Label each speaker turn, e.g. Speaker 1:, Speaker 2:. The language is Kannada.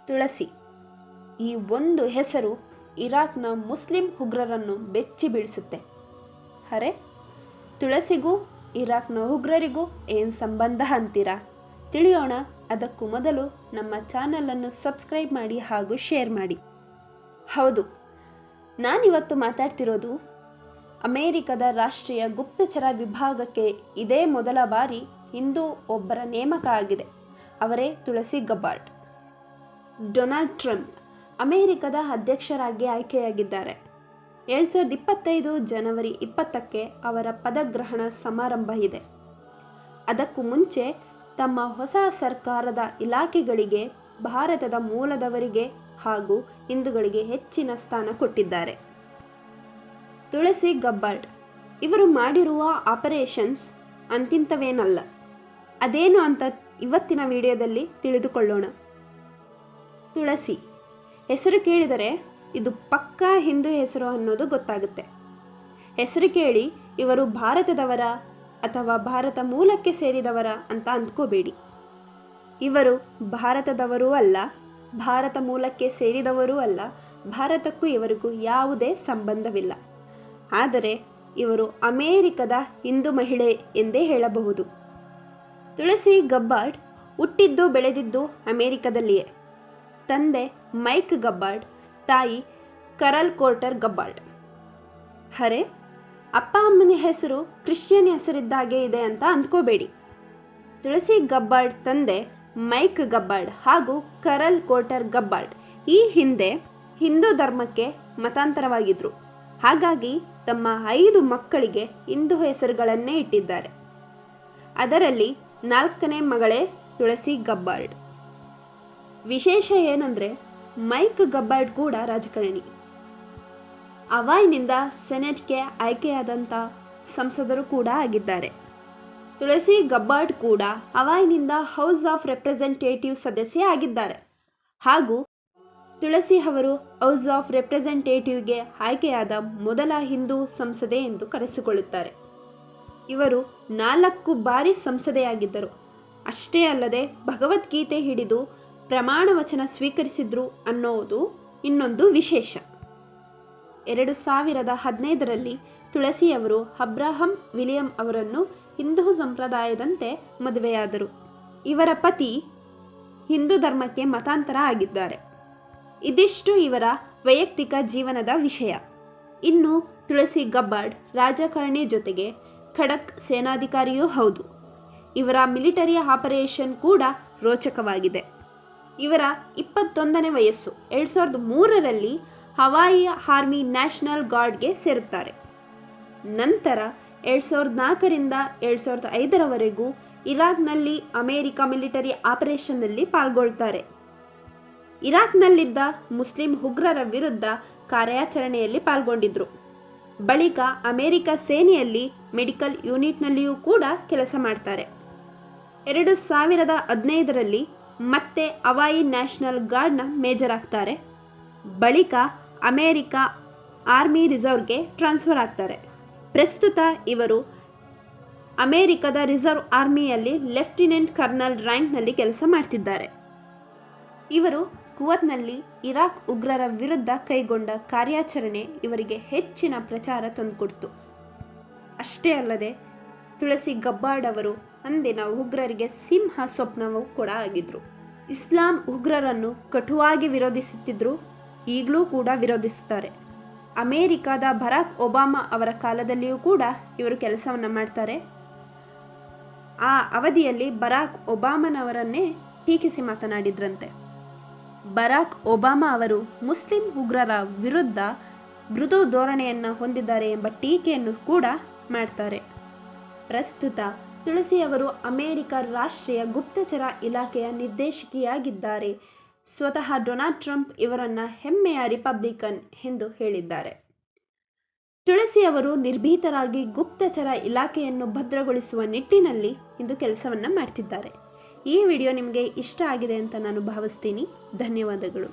Speaker 1: ತುಳಸಿ. ಈ ಒಂದು ಹೆಸರು ಇರಾಕ್ನ ಮುಸ್ಲಿಂ ಉಗ್ರರನ್ನು ಬೆಚ್ಚಿ ಬೀಳಿಸುತ್ತೆ. ಅರೆ, ತುಳಸಿಗೂ ಇರಾಕ್ನ ಉಗ್ರರಿಗೂ ಏನು ಸಂಬಂಧ ಅಂತೀರಾ? ತಿಳಿಯೋಣ. ಅದಕ್ಕೂ ಮೊದಲು ನಮ್ಮ ಚಾನಲನ್ನು ಸಬ್ಸ್ಕ್ರೈಬ್ ಮಾಡಿ ಹಾಗೂ ಶೇರ್ ಮಾಡಿ. ಹೌದು, ನಾನಿವತ್ತು ಮಾತಾಡ್ತಿರೋದು ಅಮೇರಿಕದ ರಾಷ್ಟ್ರೀಯ ಗುಪ್ತಚರ ವಿಭಾಗಕ್ಕೆ ಇದೇ ಮೊದಲ ಬಾರಿ ಇಂದು ಒಬ್ಬರ ನೇಮಕ ಆಗಿದೆ. ಅವರೇ ತುಳಸಿ ಗಬ್ಬಾರ್ಡ್. ಡೊನಾಲ್ಡ್ ಟ್ರಂಪ್ ಅಮೇರಿಕದ ಅಧ್ಯಕ್ಷರಾಗಿ ಆಯ್ಕೆಯಾಗಿದ್ದಾರೆ. 2025 ಜನವರಿ 20ಕ್ಕೆ ಅವರ ಪದಗ್ರಹಣ ಸಮಾರಂಭ ಇದೆ. ಅದಕ್ಕೂ ಮುಂಚೆ ತಮ್ಮ ಹೊಸ ಸರ್ಕಾರದ ಇಲಾಖೆಗಳಿಗೆ ಭಾರತದ ಮೂಲದವರಿಗೆ ಹಾಗೂ ಹಿಂದೂಗಳಿಗೆ ಹೆಚ್ಚಿನ ಸ್ಥಾನ ಕೊಟ್ಟಿದ್ದಾರೆ. ತುಳಸಿ ಗಬ್ಬಾರ್ಡ್ ಇವರು ಮಾಡಿರುವ ಆಪರೇಷನ್ಸ್ ಅಂತಿಂತವೇನಲ್ಲ. ಅದೇನು ಅಂತ ಇವತ್ತಿನ ವಿಡಿಯೋದಲ್ಲಿ ತಿಳಿದುಕೊಳ್ಳೋಣ. ತುಳಸಿ ಹೆಸರು ಕೇಳಿದರೆ ಇದು ಪಕ್ಕಾ ಹಿಂದೂ ಹೆಸರು ಅನ್ನೋದು ಗೊತ್ತಾಗುತ್ತೆ. ಹೆಸರು ಕೇಳಿ ಇವರು ಭಾರತದವರ ಅಥವಾ ಭಾರತ ಮೂಲಕ್ಕೆ ಸೇರಿದವರ ಅಂತ ಅಂದ್ಕೋಬೇಡಿ. ಇವರು ಭಾರತದವರೂ ಅಲ್ಲ, ಭಾರತ ಮೂಲಕ್ಕೆ ಸೇರಿದವರೂ ಅಲ್ಲ, ಭಾರತಕ್ಕೂ ಇವರಿಗೂ ಯಾವುದೇ ಸಂಬಂಧವಿಲ್ಲ. ಆದರೆ ಇವರು ಅಮೇರಿಕದ ಹಿಂದೂ ಮಹಿಳೆ ಎಂದೇ ಹೇಳಬಹುದು. ತುಳಸಿ ಗಬ್ಬಾರ್ಡ್ ಹುಟ್ಟಿದ್ದು ಬೆಳೆದಿದ್ದು ಅಮೇರಿಕದಲ್ಲಿಯೇ. ತಂದೆ ಮೈಕ್ ಗಬ್ಬಾರ್ಡ್, ತಾಯಿ ಕರಲ್ ಕೋರ್ಟರ್ ಗಬ್ಬಾರ್ಡ್. ಅರೆ, ಅಪ್ಪ ಅಮ್ಮನ ಹೆಸರು ಕ್ರಿಶ್ಚಿಯನ್ ಹೆಸರಿದ್ದಾಗೆ ಇದೆ ಅಂತ ಅಂದ್ಕೋಬೇಡಿ. ತುಳಸಿ ಗಬ್ಬಾರ್ಡ್ ತಂದೆ ಮೈಕ್ ಗಬ್ಬಾರ್ಡ್ ಹಾಗೂ ಕರಲ್ ಕೋರ್ಟರ್ ಗಬ್ಬಾರ್ಡ್ ಈ ಹಿಂದೆ ಹಿಂದೂ ಧರ್ಮಕ್ಕೆ ಮತಾಂತರವಾಗಿದ್ದರು. ಹಾಗಾಗಿ ತಮ್ಮ 5 ಮಕ್ಕಳಿಗೆ ಹಿಂದೂ ಹೆಸರುಗಳನ್ನೇ ಇಟ್ಟಿದ್ದಾರೆ. ಅದರಲ್ಲಿ 4ನೇ ಮಗಳೇ ತುಳಸಿ ಗಬ್ಬಾರ್ಡ್. ವಿಶೇಷ ಏನಂದರೆ ಮೈಕ್ ಗಬ್ಬಾರ್ಡ್ ಕೂಡ ರಾಜಕಾರಣಿ. ಹವಾಯಿನಿಂದ ಸೆನೆಟ್ಗೆ ಆಯ್ಕೆಯಾದಂಥ ಸಂಸದರು ಕೂಡ ಆಗಿದ್ದಾರೆ. ತುಳಸಿ ಗಬ್ಬಾರ್ಡ್ ಕೂಡ ಹವಾಯಿನಿಂದ ಹೌಸ್ ಆಫ್ ರೆಪ್ರೆಸೆಂಟೇಟಿವ್ ಸದಸ್ಯೆ ಆಗಿದ್ದಾರೆ. ಹಾಗೂ ತುಳಸಿ ಅವರು ಹೌಸ್ ಆಫ್ ರೆಪ್ರೆಸೆಂಟೇಟಿವ್ಗೆ ಆಯ್ಕೆಯಾದ ಮೊದಲ ಹಿಂದೂ ಸಂಸದೆ ಎಂದು ಕರೆಸಿಕೊಳ್ಳುತ್ತಾರೆ. ಇವರು 4 ಬಾರಿ ಸಂಸದೆಯಾಗಿದ್ದರು. ಅಷ್ಟೇ ಅಲ್ಲದೆ ಭಗವದ್ಗೀತೆ ಹಿಡಿದು ಪ್ರಮಾಣ ವಚನ ಸ್ವೀಕರಿಸಿದ್ರು ಅನ್ನೋದು ಇನ್ನೊಂದು ವಿಶೇಷ. 2015ರಲ್ಲಿ ತುಳಸಿಯವರು ಅಬ್ರಹಂ ವಿಲಿಯಂ ಅವರನ್ನು ಹಿಂದೂ ಸಂಪ್ರದಾಯದಂತೆ ಮದುವೆಯಾದರು. ಇವರ ಪತಿ ಹಿಂದೂ ಧರ್ಮಕ್ಕೆ ಮತಾಂತರ ಆಗಿದ್ದಾರೆ. ಇದಿಷ್ಟು ಇವರ ವೈಯಕ್ತಿಕ ಜೀವನದ ವಿಷಯ. ಇನ್ನು ತುಳಸಿ ಗಬ್ಬಾರ್ಡ್ ರಾಜಕಾರಣಿ ಜೊತೆಗೆ ಖಡಕ್ ಸೇನಾಧಿಕಾರಿಯೂ ಹೌದು. ಇವರ ಮಿಲಿಟರಿ ಆಪರೇಷನ್ ಕೂಡ ರೋಚಕವಾಗಿದೆ. ಇವರ 21ನೇ ವಯಸ್ಸು 2003ರಲ್ಲಿ ಹವಾಯಿ ಆರ್ಮಿ ನ್ಯಾಷನಲ್ ಗಾರ್ಡ್ಗೆ ಸೇರುತ್ತಾರೆ. ನಂತರ 2004ರಿಂದ 2005ರವರೆಗೂ ಇರಾಕ್ನಲ್ಲಿ ಅಮೇರಿಕ ಮಿಲಿಟರಿ ಆಪರೇಷನ್ನಲ್ಲಿ ಪಾಲ್ಗೊಳ್ತಾರೆ. ಇರಾಕ್ನಲ್ಲಿದ್ದ ಮುಸ್ಲಿಂ ಉಗ್ರರ ವಿರುದ್ಧ ಕಾರ್ಯಾಚರಣೆಯಲ್ಲಿ ಪಾಲ್ಗೊಂಡಿದ್ರು. ಬಳಿಕ ಅಮೇರಿಕ ಸೇನೆಯಲ್ಲಿ ಮೆಡಿಕಲ್ ಯೂನಿಟ್ನಲ್ಲಿಯೂ ಕೂಡ ಕೆಲಸ ಮಾಡ್ತಾರೆ. 2015ರಲ್ಲಿ ಮತ್ತೆ ಹವಾಯಿ ನ್ಯಾಷನಲ್ ಗಾರ್ಡ್ನ ಮೇಜರ್ ಆಗ್ತಾರೆ. ಬಳಿಕ ಅಮೇರಿಕ ಆರ್ಮಿ ರಿಸರ್ವ್ಗೆ ಟ್ರಾನ್ಸ್ಫರ್ ಆಗ್ತಾರೆ. ಪ್ರಸ್ತುತ ಇವರು ಅಮೇರಿಕದ ರಿಸರ್ವ್ ಆರ್ಮಿಯಲ್ಲಿ ಲೆಫ್ಟಿನೆಂಟ್ ಕರ್ನಲ್ ರ್ಯಾಂಕ್ನಲ್ಲಿ ಕೆಲಸ ಮಾಡ್ತಿದ್ದಾರೆ. ಇವರು ಕುವೈತ್ನಲ್ಲಿ ಇರಾಕ್ ಉಗ್ರರ ವಿರುದ್ಧ ಕೈಗೊಂಡ ಕಾರ್ಯಾಚರಣೆ ಇವರಿಗೆ ಹೆಚ್ಚಿನ ಪ್ರಚಾರ ತಂದುಕೊಡ್ತು. ಅಷ್ಟೇ ಅಲ್ಲದೆ ತುಳಸಿ ಗಬ್ಬಾರ್ಡ್ ಅವರು ಅಂದಿನ ಉಗ್ರರಿಗೆ ಸಿಂಹ ಸ್ವಪ್ನವೂ ಕೂಡ ಆಗಿದ್ರು. ಇಸ್ಲಾಂ ಉಗ್ರರನ್ನು ಕಟುವಾಗಿ ವಿರೋಧಿಸುತ್ತಿದ್ದರು, ಈಗಲೂ ಕೂಡ ವಿರೋಧಿಸುತ್ತಾರೆ. ಅಮೇರಿಕಾದ ಬರಾಕ್ ಒಬಾಮಾ ಅವರ ಕಾಲದಲ್ಲಿಯೂ ಕೂಡ ಇವರು ಕೆಲಸವನ್ನು ಮಾಡ್ತಾರೆ. ಆ ಅವಧಿಯಲ್ಲಿ ಬರಾಕ್ ಒಬಾಮನವರನ್ನೇ ಟೀಕಿಸಿ ಮಾತನಾಡಿದ್ರಂತೆ. ಬರಾಕ್ ಒಬಾಮಾ ಅವರು ಮುಸ್ಲಿಂ ಉಗ್ರರ ವಿರುದ್ಧ ಮೃದು ಧೋರಣೆಯನ್ನು ಹೊಂದಿದ್ದಾರೆ ಎಂಬ ಟೀಕೆಯನ್ನು ಕೂಡ ಮಾಡ್ತಾರೆ. ಪ್ರಸ್ತುತ ತುಳಸಿಯವರು ಅಮೇರಿಕ ರಾಷ್ಟ್ರೀಯ ಗುಪ್ತಚರ ಇಲಾಖೆಯ ನಿರ್ದೇಶಕಿಯಾಗಿದ್ದಾರೆ. ಸ್ವತಃ ಡೊನಾಲ್ಡ್ ಟ್ರಂಪ್ ಇವರನ್ನು ಹೆಮ್ಮೆಯ ರಿಪಬ್ಲಿಕನ್ ಎಂದು ಹೇಳಿದ್ದಾರೆ. ತುಳಸಿಯವರು ನಿರ್ಭೀತರಾಗಿ ಗುಪ್ತಚರ ಇಲಾಖೆಯನ್ನು ಭದ್ರಗೊಳಿಸುವ ನಿಟ್ಟಿನಲ್ಲಿ ಇಂದು ಕೆಲಸವನ್ನು ಮಾಡ್ತಿದ್ದಾರೆ. ಈ ವಿಡಿಯೋ ನಿಮಗೆ ಇಷ್ಟ ಆಗಿದೆ ಅಂತ ನಾನು ಭಾವಿಸ್ತೀನಿ. ಧನ್ಯವಾದಗಳು.